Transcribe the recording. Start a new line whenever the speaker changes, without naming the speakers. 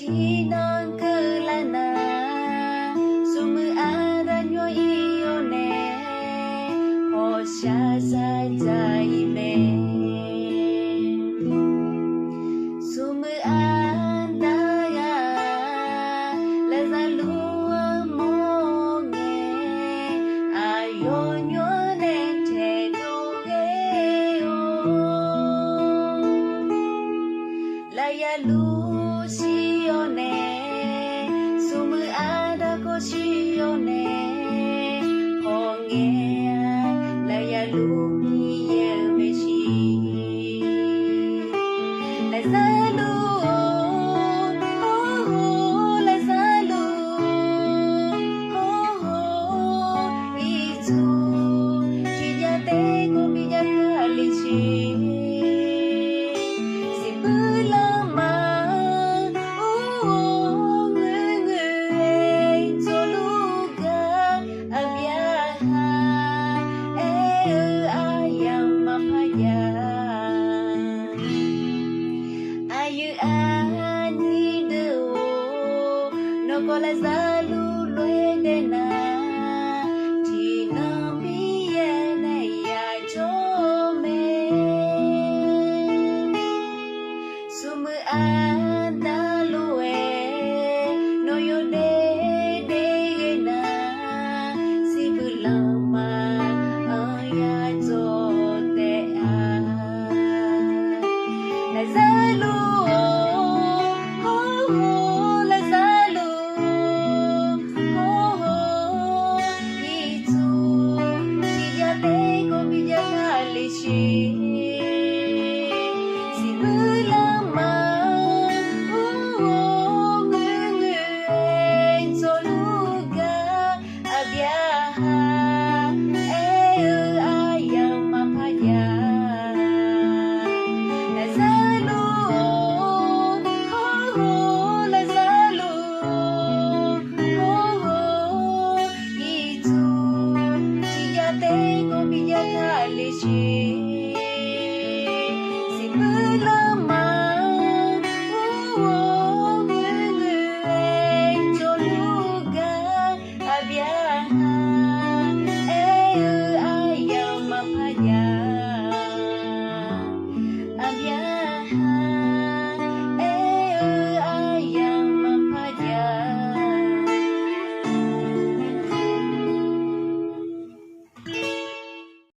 chỉ non cứ là na dù mưa ada nhoi yêu nè hồ xa xa dài mê dù mưa ada ya là ra lúa mô nghe ayo nhoi nên trẻ tu ghê la ya Lucione, sumu ada cosione, hongea la ya lumi yemeshi, la zalu, oh la zalu, oh itu, dia teko bija kalichi. Có là giá lưu luyện đến na thì nó mi này ya cho mẹ su mưa an đã luyện nó yêu đê na si bự lòng mà ya cho tệ là giá lưu Tengo mi ya